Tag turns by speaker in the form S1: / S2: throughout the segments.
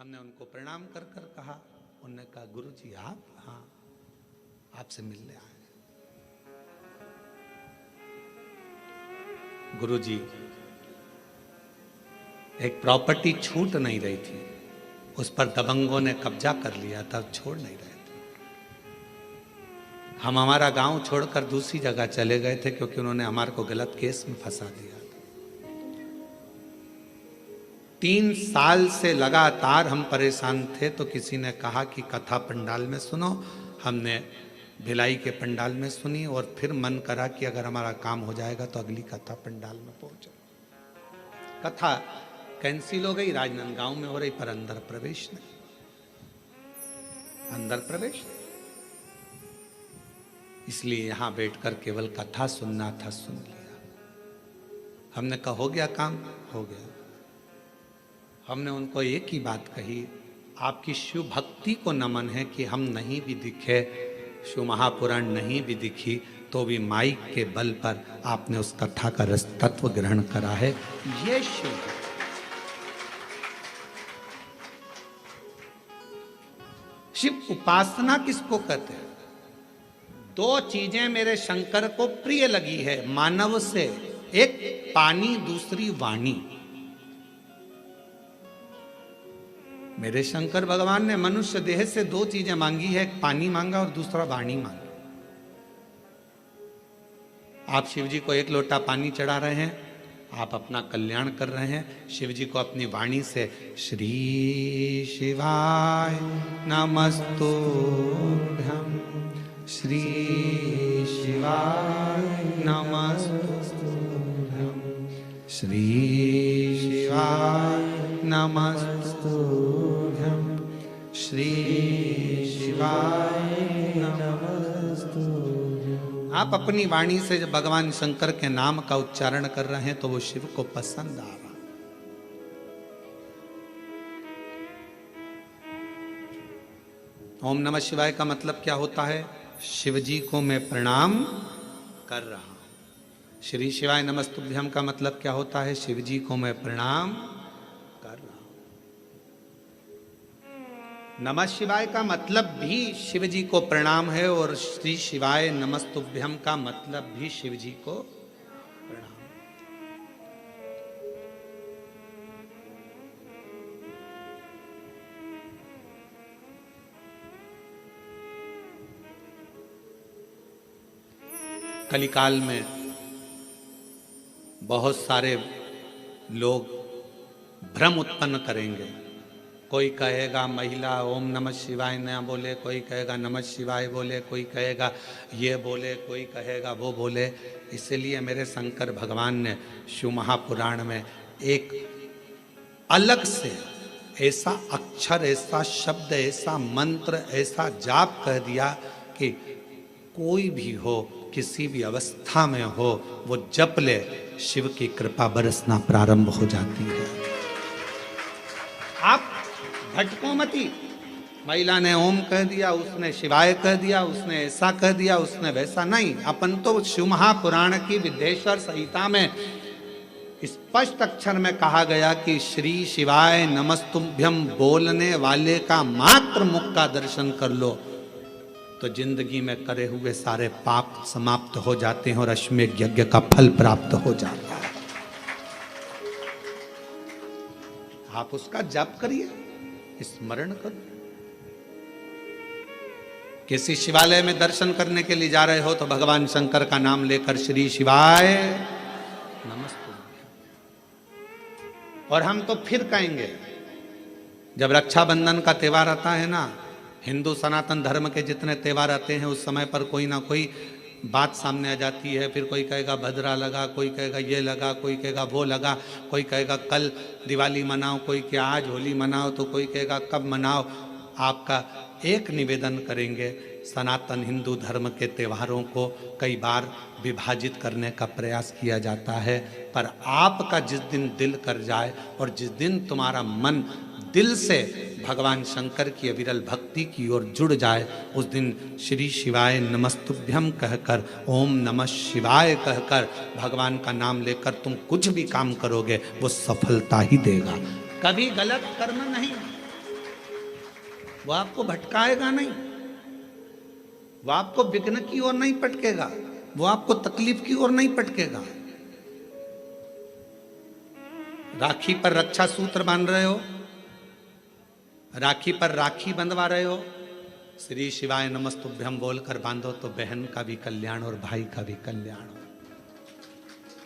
S1: हमने उनको प्रणाम कर कर कहा। उन्होंने कहा गुरु जी आप? हाँ, आपसे मिलने आए। गुरु जी, एक प्रॉपर्टी छूट नहीं रही थी, उस पर दबंगों ने कब्जा कर लिया था, छोड़ नहीं रहे थे। हम हमारा गांव छोड़कर दूसरी जगह चले गए थे क्योंकि उन्होंने हमारे को गलत केस में फंसा दिया था। 3 साल से लगातार हम परेशान थे, तो किसी ने कहा कि कथा पंडाल में सुनो। हमने भिलाई के पंडाल में सुनी और फिर मन करा कि अगर हमारा काम हो जाएगा तो अगली कथा पंडाल में पहुंचे। कथा कैंसिल हो गई, राजनांदगांव में हो रही, पर अंदर प्रवेश नहीं, अंदर प्रवेश नहीं। इसलिए यहां बैठकर केवल कथा सुनना था, सुन लिया। हमने कहा हो गया काम, हो गया। हमने उनको एक ही बात कही, आपकी शिव भक्ति को नमन है कि हम नहीं भी दिखे, शिव महापुराण नहीं भी दिखी, तो भी माइक के बल पर आपने उस कथा का रस तत्व ग्रहण करा है। ये शिव शिव उपासना किसको कहते हैं? 2 चीजें मेरे शंकर को प्रिय लगी है मानव से, एक पानी, दूसरी वाणी। मेरे शंकर भगवान ने मनुष्य देह से 2 चीजें मांगी है, एक पानी मांगा और दूसरा वाणी मांगी। आप शिव जी को 1 लोटा पानी चढ़ा रहे हैं, आप अपना कल्याण कर रहे हैं। शिव जी को अपनी वाणी से श्री शिवाय नमस्तुभ्यं, श्री शिवाय नमस्तुभ्यं, श्री शिवाय नमस्तुभ्यं, श्री शिवाय नमस्तुभ्यं। आप अपनी वाणी से जब भगवान शंकर के नाम का उच्चारण कर रहे हैं तो वो शिव को पसंद आ रहा। ओम नमः शिवाय का मतलब क्या होता है? शिव जी को मैं प्रणाम कर रहा हूं। श्री शिवाय नमस्तुभ्यं का मतलब क्या होता है? शिव जी को मैं प्रणाम कर रहा हूं। नमः शिवाय का मतलब भी शिव जी को प्रणाम है और श्री शिवाय नमस्तुभ्यं का मतलब भी शिव जी को प्रणाम। कलिकाल में बहुत सारे लोग भ्रम उत्पन्न करेंगे। कोई कहेगा महिला ओम नमः शिवाय न बोले, कोई कहेगा नमः शिवाय बोले, कोई कहेगा ये बोले, कोई कहेगा वो बोले। इसलिए मेरे शंकर भगवान ने शिव महापुराण में एक अलग से ऐसा अक्षर, ऐसा शब्द, ऐसा मंत्र, ऐसा जाप कह दिया कि कोई भी हो, किसी भी अवस्था में हो, वो जप ले, शिव की कृपा बरसना प्रारंभ हो जाती है। आप भटको मती। महिला ने ओम कह दिया, उसने शिवाय कह दिया, उसने ऐसा कह दिया, उसने वैसा नहीं। अपन तो शिव महापुराण की विद्येश्वर संहिता में स्पष्ट अक्षर में कहा गया कि श्री शिवाय नमस्तुभ्यं बोलने वाले का मात्र मुख का दर्शन कर लो तो जिंदगी में करे हुए सारे पाप समाप्त हो जाते हैं और अश्वमेध यज्ञ का फल प्राप्त हो जाता है। आप उसका जप करिए, स्मरण करो। किसी शिवालय में दर्शन करने के लिए जा रहे हो तो भगवान शंकर का नाम लेकर श्री शिवाय नमस्तुभ्यं। और हम तो फिर कहेंगे, जब रक्षाबंधन का त्योहार आता है ना, हिंदू सनातन धर्म के जितने त्योहार आते हैं उस समय पर कोई ना कोई बात सामने आ जाती है। फिर कोई कहेगा भद्रा लगा, कोई कहेगा ये लगा, कोई कहेगा वो लगा, कोई कहेगा कल दिवाली मनाओ, कोई क्या आज होली मनाओ, तो कोई कहेगा कब मनाओ। आपका एक निवेदन करेंगे, सनातन हिंदू धर्म के त्योहारों को कई बार विभाजित करने का प्रयास किया जाता है, पर आपका जिस दिन दिल कर जाए और जिस दिन तुम्हारा मन दिल से भगवान शंकर की अविरल भक्ति की ओर जुड़ जाए, उस दिन श्री शिवाय नमस्तुभ्यं कहकर, ओम नमः शिवाय कहकर भगवान का नाम लेकर तुम कुछ भी काम करोगे वो सफलता ही देगा, कभी गलत कर्म नहीं। वो आपको भटकाएगा नहीं, वो आपको विघ्न की ओर नहीं पटकेगा, वो आपको तकलीफ की ओर नहीं पटकेगा। राखी पर रक्षा सूत्र बांध रहे हो, राखी पर राखी बंधवा रहे हो, श्री शिवाय नमस्तुभ्यम बोलकर बांधो तो बहन का भी कल्याण और भाई का भी कल्याण हो,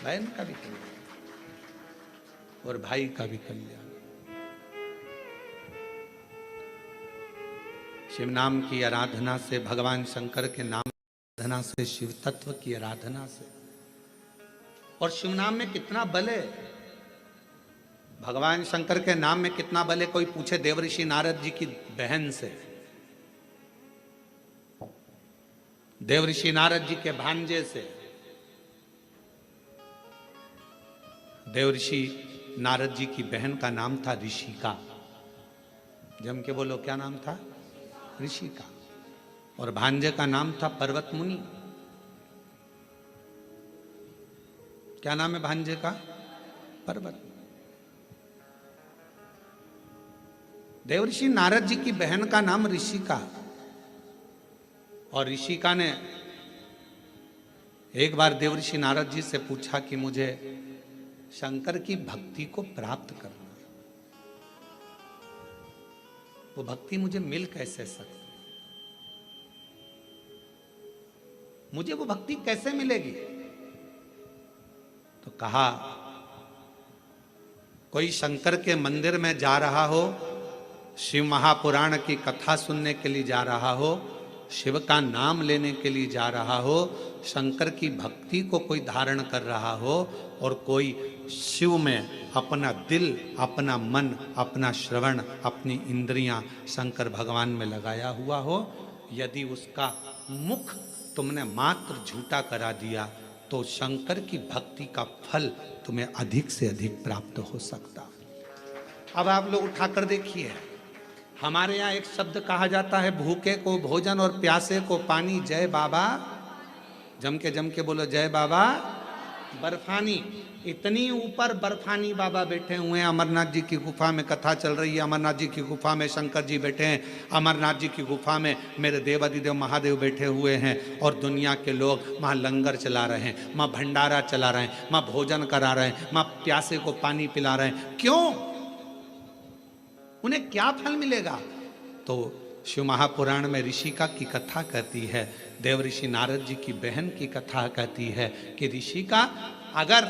S1: बहन का भी कल्याण और भाई का भी कल्याण। शिव नाम की आराधना से, भगवान शंकर के नाम की आराधना से, शिव तत्व की आराधना से, और शिव नाम में कितना बल है, भगवान शंकर के नाम में कितना बल है। कोई पूछे देवऋषि नारद जी की बहन से, देवऋषि नारद जी के भांजे से। देवऋषि नारद जी की बहन का नाम था ऋषिका। जम के बोलो, क्या नाम था? ऋषिका। और भांजे का नाम था पर्वत मुनि। क्या नाम है भांजे का? पर्वत। देवऋषि नारद जी की बहन का नाम ऋषिका। और ऋषिका ने एक बार देवऋषि नारद जी से पूछा कि मुझे शंकर की भक्ति को प्राप्त करना, वो भक्ति मुझे मिल कैसे सकती, मुझे वो भक्ति कैसे मिलेगी? तो कहा, कोई शंकर के मंदिर में जा रहा हो, शिव महापुराण की कथा सुनने के लिए जा रहा हो, शिव का नाम लेने के लिए जा रहा हो, शंकर की भक्ति को कोई धारण कर रहा हो, और कोई शिव में अपना दिल, अपना मन, अपना श्रवण, अपनी इंद्रियां शंकर भगवान में लगाया हुआ हो, यदि उसका मुख तुमने मात्र झूठा करा दिया तो शंकर की भक्ति का फल तुम्हें अधिक से अधिक प्राप्त हो सकता। अब आप लोग उठाकर देखिए, हमारे यहाँ एक शब्द कहा जाता है, भूखे को भोजन और प्यासे को पानी, जय बाबा। जम के बोलो, जय बाबा बर्फानी। इतनी ऊपर बर्फानी बाबा बैठे हुए हैं। अमरनाथ जी की गुफा में कथा चल रही है, अमरनाथ जी की गुफा में शंकर जी बैठे हैं, अमरनाथ जी की गुफा में मेरे देवादिदेव महादेव बैठे हुए हैं, और दुनिया के लोग वहाँ लंगर चला रहे हैं, वहाँ भंडारा चला रहे हैं, वहाँ भोजन करा रहे हैं, वहाँ प्यासे को पानी पिला रहे हैं। क्यों? उन्हें क्या फल मिलेगा? तो शिव महापुराण में ऋषिका की कथा कहती है, देवऋषि नारद जी की बहन की कथा कहती है कि ऋषिका, अगर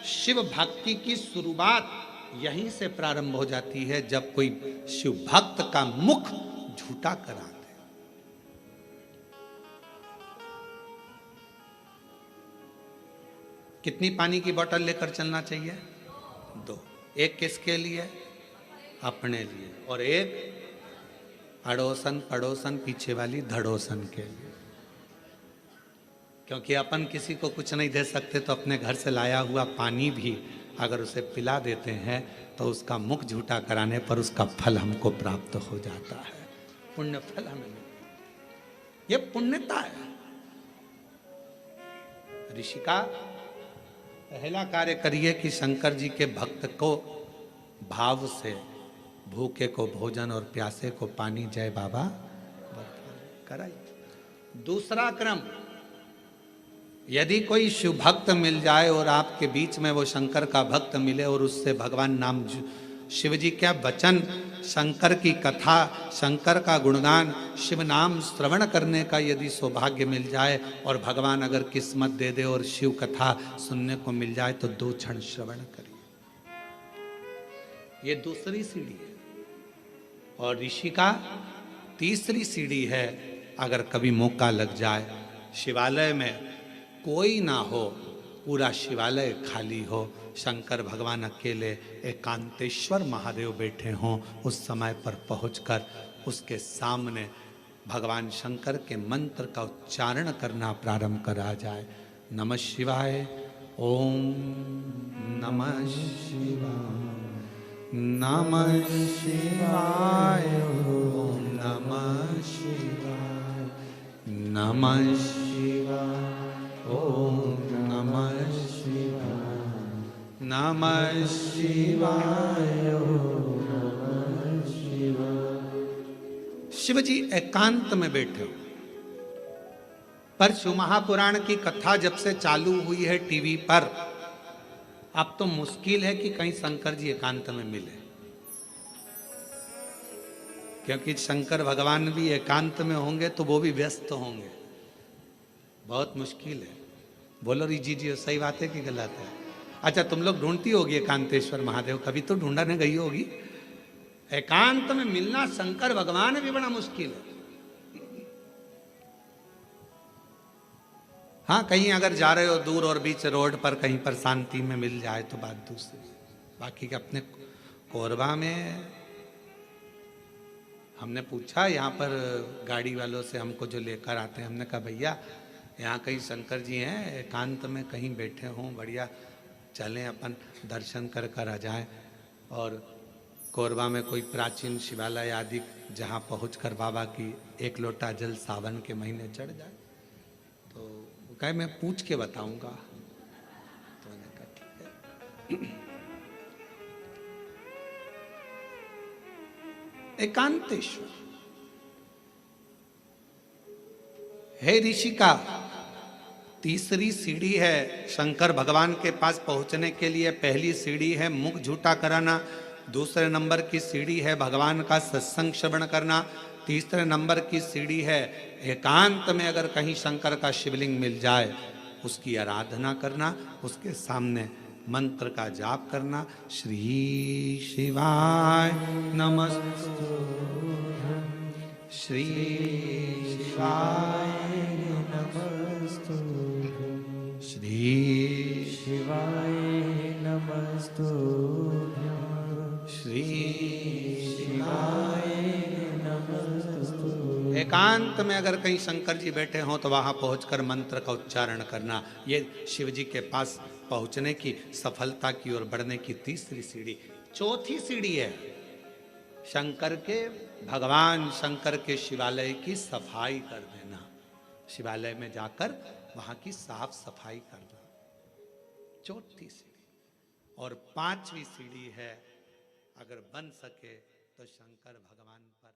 S1: शिव भक्ति की शुरुआत यहीं से प्रारंभ हो जाती है जब कोई शिव भक्त का मुख झूठा करा दे। कितनी पानी की बोतल लेकर चलना चाहिए? 2। एक किसके लिए? अपने लिए, और एक अड़ोसन पड़ोसन पीछे वाली धड़ोसन के लिए। क्योंकि अपन किसी को कुछ नहीं दे सकते, तो अपने घर से लाया हुआ पानी भी अगर उसे पिला देते हैं तो उसका मुख झूठा कराने पर उसका फल हमको प्राप्त हो जाता है, पुण्य फल हमें। ये पुण्यता है। ऋषिका, पहला कार्य करिए कि शंकर जी के भक्त को भाव से, भूखे को भोजन और प्यासे को पानी, जय बाबा कराइए। दूसरा क्रम, यदि कोई शिव भक्त मिल जाए और आपके बीच में वो शंकर का भक्त मिले और उससे भगवान नाम, शिव जी क्या वचन, शंकर की कथा, शंकर का गुणगान, शिव नाम श्रवण करने का यदि सौभाग्य मिल जाए और भगवान अगर किस्मत दे दे और शिव कथा सुनने को मिल जाए तो 2 क्षण श्रवण करिए। ये दूसरी सीढ़ी है। और ऋषि का तीसरी सीढ़ी है, अगर कभी मौका लग जाए, शिवालय में कोई ना हो, पूरा शिवालय खाली हो, शंकर भगवान अकेले एकांतेश्वर महादेव बैठे हों, उस समय पर पहुंचकर उसके सामने भगवान शंकर के मंत्र का उच्चारण करना प्रारंभ करा जाए। नमः शिवाय, ओम नमः शिवाय, नमः शिवाय, ओम नमः शिवाय, नमः शिवाय, ओम नमः शिवाय, नमः शिवाय, ओम नमः शिवाय। शिव जी एकांत में बैठे हो। पर शिव महापुराण की कथा जब से चालू हुई है टीवी पर, अब तो मुश्किल है कि कहीं शंकर जी एकांत में मिले, क्योंकि शंकर भगवान भी एकांत में होंगे तो वो भी व्यस्त होंगे, बहुत मुश्किल है। बोलो जी जी सही बात है कि गलत है? अच्छा तुम लोग ढूंढती होगी एकांतेश्वर महादेव, कभी तो ढूंढने गई होगी। एकांत में मिलना शंकर भगवान भी बड़ा मुश्किल है। हाँ कहीं अगर जा रहे हो दूर और बीच रोड पर कहीं पर शांति में मिल जाए तो बात दूसरी, बाकी के अपने कोरबा में हमने पूछा यहाँ पर गाड़ी वालों से, हमको जो लेकर आते हैं, हमने कहा भैया यहाँ कहीं शंकर जी हैं एकांत में कहीं बैठे हों, बढ़िया चलें अपन दर्शन कर कर आ जाएं, और कोरबा में कोई प्राचीन शिवालय आदि जहाँ पहुंचकर बाबा की एक लोटा जल सावन के महीने चढ़ जाए। तो वो कहे मैं पूछ के बताऊंगा। तो मैंने कहा ठीक है। एकांतेश्वर हे ऋषिका, तीसरी सीढ़ी है शंकर भगवान के पास पहुंचने के लिए। पहली सीढ़ी है मुख झूठा कराना, दूसरे नंबर की सीढ़ी है भगवान का सत्संग श्रवण करना, तीसरे नंबर की सीढ़ी है एकांत में अगर कहीं शंकर का शिवलिंग मिल जाए उसकी आराधना करना, उसके सामने मंत्र का जाप करना। श्री शिवाय नमस्तु, श्री शिवाय नमस्तु, श्री
S2: शिवाय नमस्तु,
S1: श्री
S2: शिवाय नमस्तु।
S1: एकांत में अगर कहीं शंकर जी बैठे हों तो वहां पहुंचकर मंत्र का उच्चारण करना। ये शिव जी के पास पहुंचने की, सफलता की ओर बढ़ने की तीसरी सीढ़ी। चौथी सीढ़ी है शंकर के, भगवान शंकर के शिवालय की सफाई कर देना। शिवालय में जाकर वहां की साफ सफाई करना, चौथी सीढ़ी। और पांचवी सीढ़ी है अगर बन सके तो शंकर भगवान पर